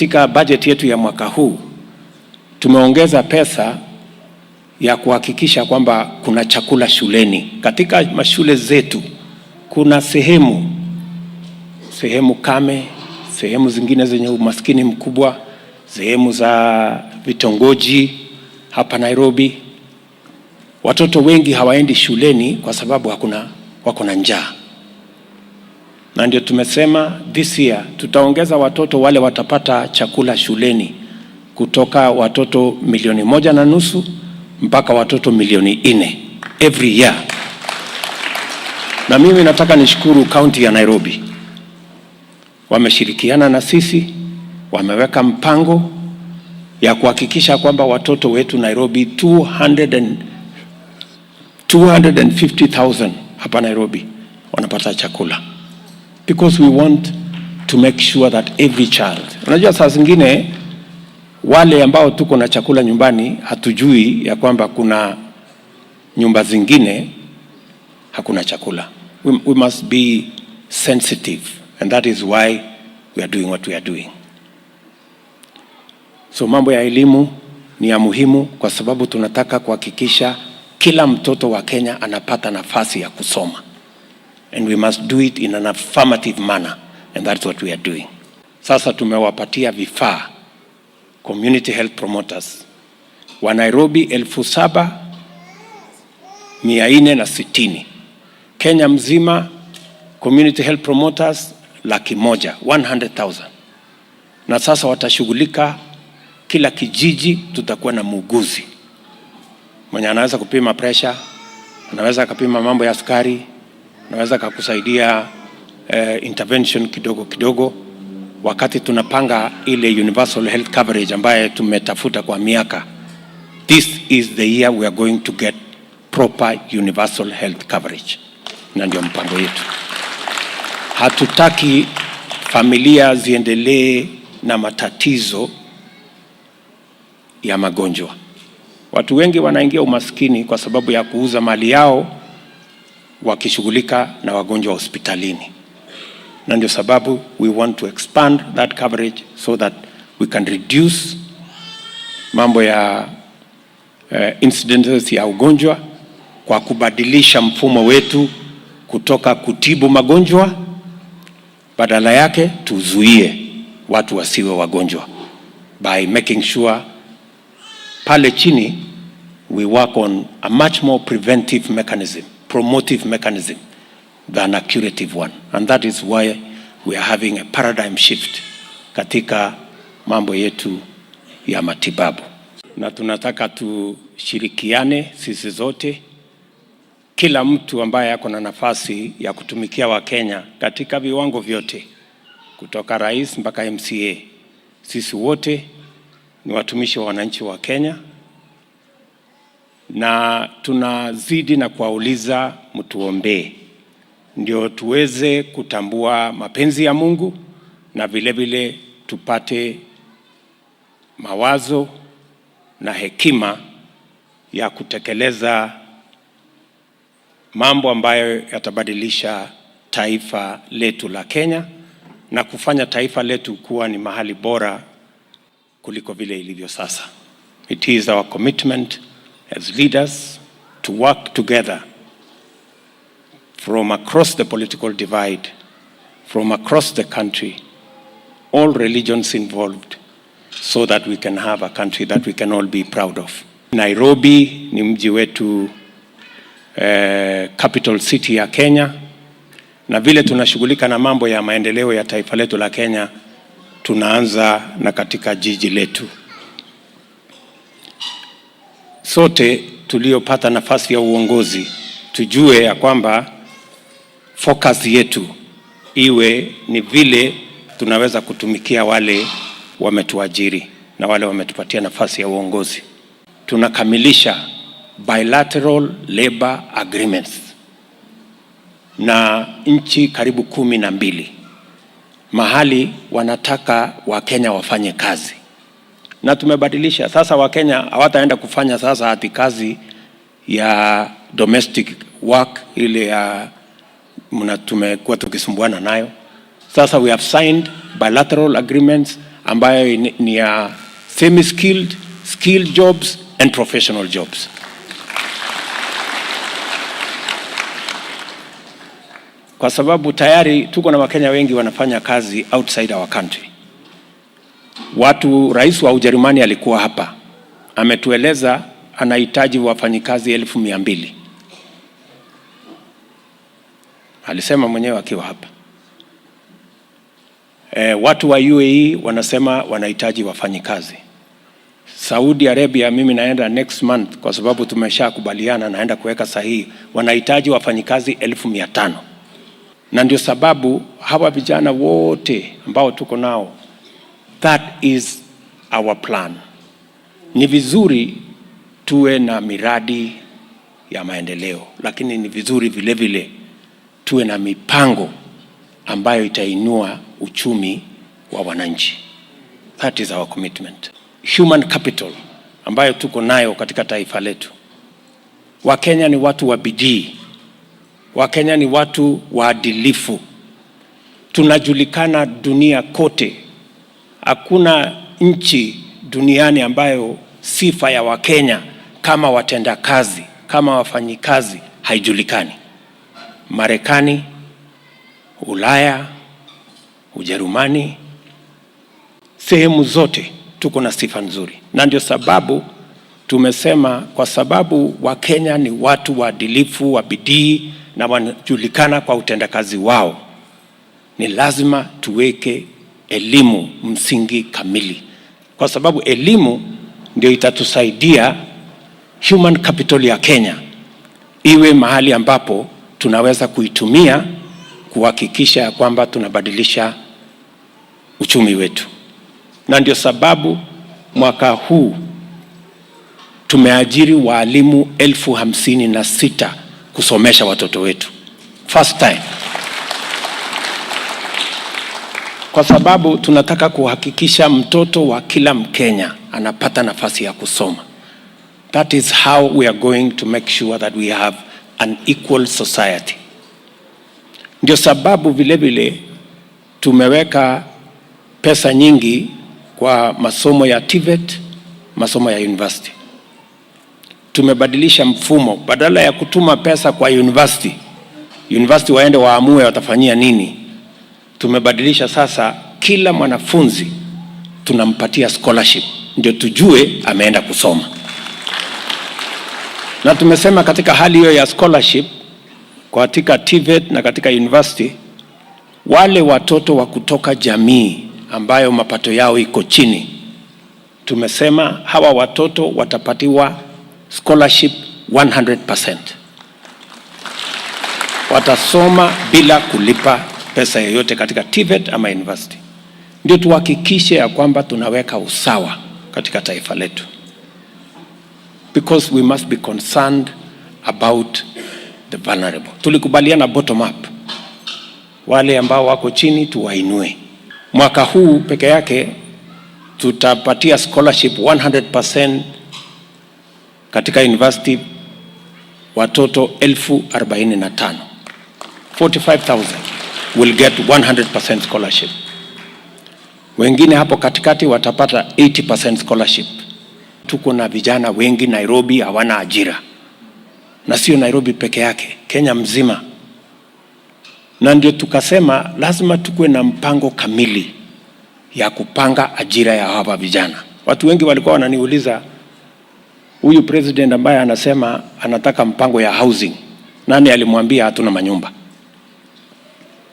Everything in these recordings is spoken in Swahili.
katika budget yetu ya mwaka huu tumeongeza pesa ya kuhakikisha kwamba kuna chakula shuleni. Katika mashule zetu kuna sehemu kame, sehemu zingine zenye umaskini mkubwa, sehemu za vitongoji hapa Nairobi. Watoto wengi hawaendi shuleni kwa sababu wako na njaa. Na ndio tumesema this year tutaongeza watoto wale watapata chakula shuleni kutoka watoto 1.5 million mpaka watoto 4 million every year. Na mimi nataka nishukuru county ya Nairobi. Wameshirikiana na sisi, wameweka mpango ya kuhakikisha kwamba watoto wetu Nairobi 250,000 hapa Nairobi wanapata chakula. Because we want to make sure that every child. Unajua saa zingine wale ambao tuko na chakula nyumbani hatujui ya kwamba kuna nyumba zingine hakuna chakula. We must be sensitive, and that is why we are doing what we are doing. So mambo ya elimu ni ya muhimu kwa sababu tunataka kuhakikisha kila mtoto wa Kenya anapata nafasi ya kusoma. And we must do it in an affirmative manner, and that's what we are doing. Sasa tumewapatia vifaa community health promoters wa Nairobi 7,460. Kenya mzima community health promoters 100,000, 100,000. Na sasa watashughulika kila kijiji, tutakuwa na muuguzi mwenye anaweza kupima pressure, anaweza kupima mambo ya sukari, anaweza kukusaidia intervention kidogo kidogo. Wakati tunapanga ile universal health coverage ambaye tumetafuta kwa miaka, this is the year we are going to get proper universal health coverage. Na ndio mpango yetu. Hatutaki familia ziendelee na matatizo ya magonjwa. Watu wengi wanaingia umaskini kwa sababu ya kuuza mali yao wakishughulika na wagonjwa hospitalini. Na ndio sababu we want to expand that coverage so that we can reduce mambo ya incidences ya ugonjwa kwa kubadilisha mfumo wetu kutoka kutibu magonjwa, badala yake tuzuie watu wasiwe wagonjwa by making sure pale chini we work on a much more preventive mechanism, promotive mechanism than a curative one. And that is why we are having a paradigm shift katika mambo yetu ya matibabu. Na tunataka tushirikiane sisi zote, kila mtu ambaye ako na nafasi ya kutumikia Wakenya katika viwango vyote, kutoka rais mpaka MCA. Sisi wote ni watumishi wa wananchi wa Kenya, na tunazidi na kuwauliza mtuombee ndio tuweze kutambua mapenzi ya Mungu, na vile vile tupate mawazo na hekima ya kutekeleza mambo ambayo yatabadilisha taifa letu la Kenya na kufanya taifa letu kuwa ni mahali bora kuliko vile ilivyo sasa. It is our commitment as leaders to work together from across the political divide, from across the country, all religions involved, so that we can have a country that we can all be proud of. Nairobi ni mji wetu, capital city ya Kenya, na vile tunashughulika na mambo ya maendeleo ya taifa letu la Kenya, tunaanza na katika jiji letu. Sote tuliopata nafasi ya uongozi tujue ya kwamba focus yetu iwe ni vile tunaweza kutumikia wale wametuajiri na wale wametupatia nafasi ya uongozi. Tunakamilisha bilateral labor agreements na nchi karibu 12 mahali wanataka Wakenya wafanye kazi, na tumebadilisha sasa. Wakenya hawataenda kufanya sasa hati kazi ya domestic work ile ya tumekuwa tukisumbuana nayo. Sasa we have signed bilateral agreements ambayo ni ya semi-skilled, skilled jobs and professional jobs. Kwa sababu tayari tuko na Wakenya wengi wanafanya kazi outside our country. Rais wa Ujerumani alikuwa hapa, ametueleza anahitaji wafanyikazi 200,000. Alisema mwenyewe akiwa hapa. Watu wa UAE wanasema wanahitaji wafanyikazi. Saudi Arabia, mimi naenda next month kwa sababu tumeshakubaliana, naenda kuweka sahihi, wanahitaji wafanyikazi 15,000. Na ndio sababu hawa vijana wote ambao tuko nao, that is our plan. Ni vizuri tuwe na miradi ya maendeleo, lakini ni vizuri vile vile tuwe na mipango ambayo itainua uchumi wa wananchi. That is our commitment. Human capital ambayo tuko nayo katika taifa letu. Wakenya ni watu wa bidii. Wakenya ni watu waadilifu. Tunajulikana dunia kote. Hakuna nchi duniani ambayo sifa ya Wakenya kama watendakazi, kama wafanyikazi haijulikani. Marekani, Ulaya, Ujerumani, sehemu zote tuko na sifa nzuri. Na ndio sababu tumesema, kwa sababu Wakenya ni watu waadilifu, wa bidii na wanajulikana kwa utendakazi wao, ni lazima tuweke elimu msingi kamili, kwa sababu elimu ndio itatusaidia human capital ya Kenya iwe mahali ambapo tunaweza kuitumia kuhakikisha kwamba tunabadilisha uchumi wetu. Na ndio sababu mwaka huu tumeajiri walimu 56,000 kusomesha watoto wetu. First time. Kwa sababu tunataka kuhakikisha mtoto wa kila Mkenya anapata nafasi ya kusoma. That is how we are going to make sure that we have an equal society. Ndio sababu vile vile tumeweka pesa nyingi kwa masomo ya TVET, masomo ya university. Tumebadilisha mfumo, badala ya kutuma pesa kwa university waende waamue watafanyia nini. Tumebadilisha sasa, kila mwanafunzi tunampatia scholarship, ndio tujue ameenda kusoma. Na tumesema katika hali hiyo ya scholarship, katika TVET na katika university, wale watoto wa kutoka jamii ambayo mapato yao iko chini, tumesema hawa watoto watapatiwa scholarship 100%. Watasoma bila kulipa pesa yoyote katika TVET ama university. Ndio tuhakikishe ya kwamba tunaweka usawa katika taifa letu. Because we must be concerned about the vulnerable. Tulikubaliana bottom up. Wale ambao wako chini tuwainue. Mwaka huu peke yake tutapatia scholarship 100% katika university watoto 45,000. 45,000 will get 100% scholarship. Wengine hapo katikati watapata 80% scholarship. Tuko na vijana wengi Nairobi hawana ajira. Na sio Nairobi peke yake, Kenya mzima. Na ndio tukasema lazima tukue na mpango kamili ya kupanga ajira ya hawa vijana. Watu wengi walikuwa wananiuliza, huyu president ambaye anasema anataka mpango ya housing, nani alimwambia hatuna manyumba?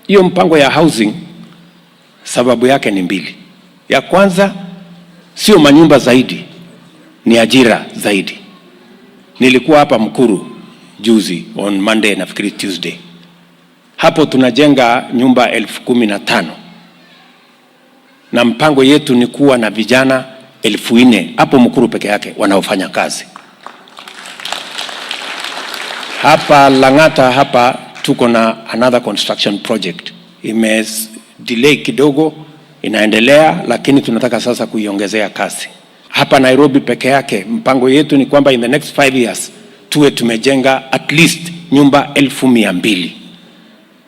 Hiyo mpango ya housing sababu yake ni mbili. Ya kwanza, sio manyumba zaidi, ni ajira zaidi. Nilikuwa hapa Mkuru juzi on Monday, nafikiri Tuesday. Hapo tunajenga nyumba 15,000. Na mpango yetu ni kuwa na vijana 4,000 hapo Mkuru peke yake wanaofanya kazi. Hapa Lang'ata hapa tuko na another construction project. Delay kidogo, inaendelea, lakini tunataka sasa kuiongezea kasi. Hapa Nairobi peke yake mpango yetu ni kwamba in the next 5 years tuwe tumejenga at least nyumba 200,000.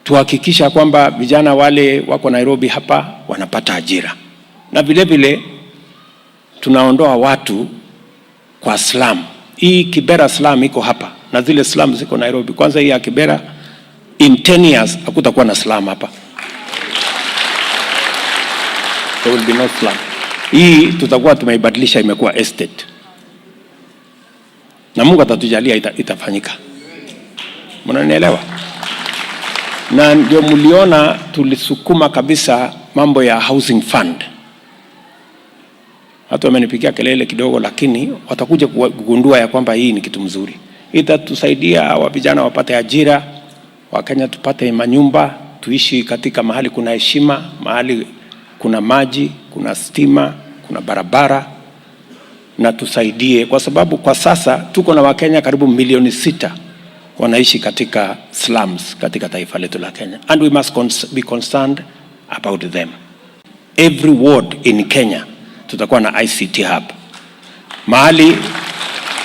Tuhakikisha kwamba vijana wale wako Nairobi hapa wanapata ajira. na vile vile tunaondoa watu kwa slum. Hii Kibera slum iko hapa na zile slum ziko Nairobi. Kwanza hii ya Kibera, in 10 years hakutakuwa na slum hapa. There will be no slum. Hii tutakuwa tumeibadilisha, imekuwa estate. Na Mungu atatujalia itafanyika. Mnanielewa? Na ndio mliona tulisukuma kabisa mambo ya housing fund. Watu wamenipigia kelele kidogo, lakini watakuja kugundua ya kwamba hii ni kitu mzuri. Itatusaidia wa vijana wapate ajira, Wakenya tupate manyumba, tuishi katika mahali kuna heshima, mahali kuna maji, kuna stima, kuna barabara, na tusaidie, kwa sababu kwa sasa tuko na Wakenya karibu milioni 6 wanaishi katika slums katika taifa letu la Kenya, and we must be concerned about them. Every ward in Kenya tutakuwa na ICT hub, mahali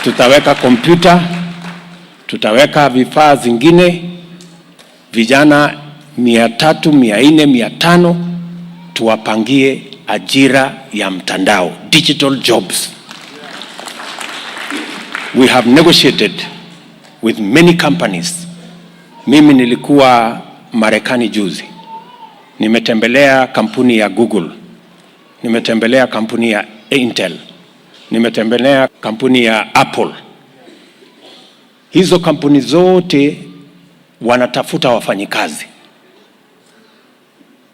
tutaweka kompyuta, tutaweka vifaa zingine. Vijana 300, 400, 500 tuwapangie ajira ya mtandao, digital jobs. We have negotiated with many companies. Mimi nilikuwa Marekani juzi, nimetembelea kampuni ya Google, nimetembelea kampuni ya Intel, nimetembelea kampuni ya Apple. Hizo kampuni zote wanatafuta wafanyikazi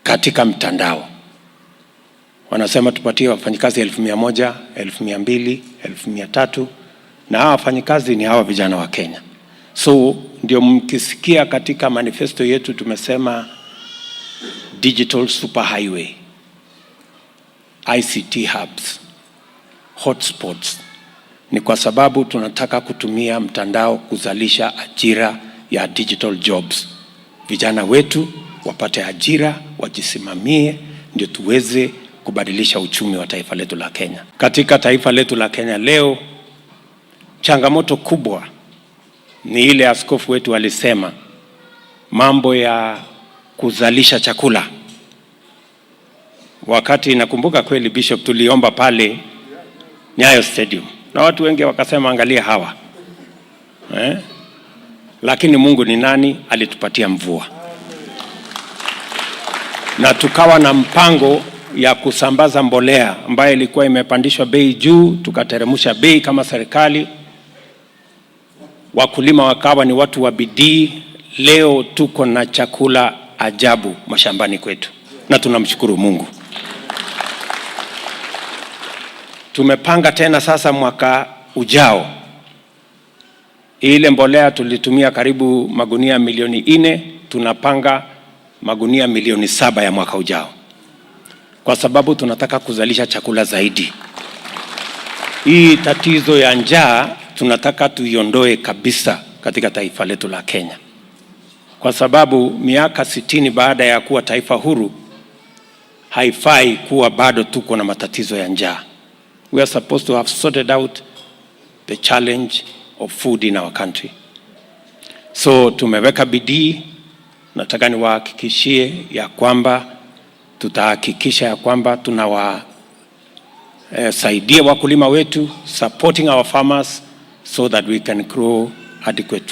katika mtandao. Wanasema tupatie wafanyikazi 1,100, 1,200, 1,300, na hawa wafanyikazi ni hawa vijana wa Kenya. So ndio mkisikia katika manifesto yetu tumesema digital superhighway, ICT hubs, hotspots. Ni kwa sababu tunataka kutumia mtandao kuzalisha ajira ya digital jobs. Vijana wetu wapate ajira, wajisimamie, ndio tuweze kubadilisha uchumi wa taifa letu la Kenya. Katika taifa letu la Kenya leo, changamoto kubwa ni ile askofu wetu alisema, mambo ya kuzalisha chakula. Wakati nakumbuka kweli Bishop, tuliomba pale Nyayo Stadium na watu wengi wakasema angalia hawa lakini Mungu ni nani? Alitupatia mvua, na tukawa na mpango ya kusambaza mbolea ambayo ilikuwa imepandishwa bei juu, tukateremsha bei kama serikali. Wakulima wakawa ni watu wa bidii. Leo tuko na chakula ajabu mashambani kwetu na tunamshukuru Mungu. Tumepanga tena sasa mwaka ujao, ile mbolea tulitumia karibu magunia milioni 4, tunapanga magunia milioni 7 ya mwaka ujao, kwa sababu tunataka kuzalisha chakula zaidi. Hii tatizo ya njaa tunataka tuiondoe kabisa katika taifa letu la Kenya, kwa sababu miaka 60 baada ya kuwa taifa huru haifai kuwa bado tuko na matatizo ya njaa. We are supposed to have sorted out the challenge of food in our country. So tumeweka bidii. Nataka niwahakikishie ya kwamba tutahakikisha ya kwamba tunawasaidia wakulima wetu, supporting our farmers so that we can grow adequate food.